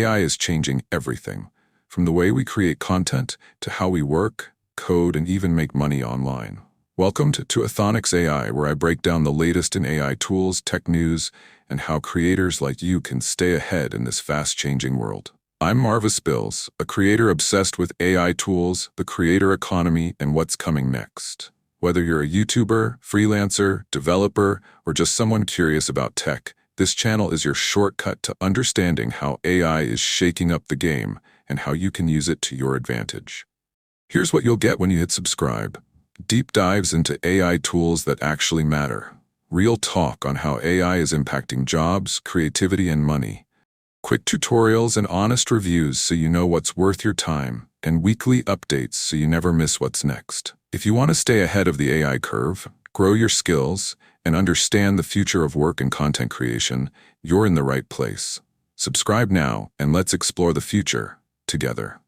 AI is changing everything, from the way we create content to how we work, code, and even make money online. Welcome to Aethonix AI, where I break down the latest in AI tools, tech news, and how creators like you can stay ahead in this fast-changing world. I'm Marvis Bills, a creator obsessed with AI tools, the creator economy, and what's coming next. Whether you're a YouTuber, freelancer, developer, or just someone curious about tech, this channel is your shortcut to understanding how AI is shaking up the game and how you can use it to your advantage. Here's what you'll get when you hit subscribe. Deep dives into AI tools that actually matter. Real talk on how AI is impacting jobs, creativity, and money. Quick tutorials and honest reviews so you know what's worth your time, and weekly updates so you never miss what's next. If you want to stay ahead of the AI curve, grow your skills, and understand the future of work and content creation, you're in the right place. Subscribe now, and let's explore the future together.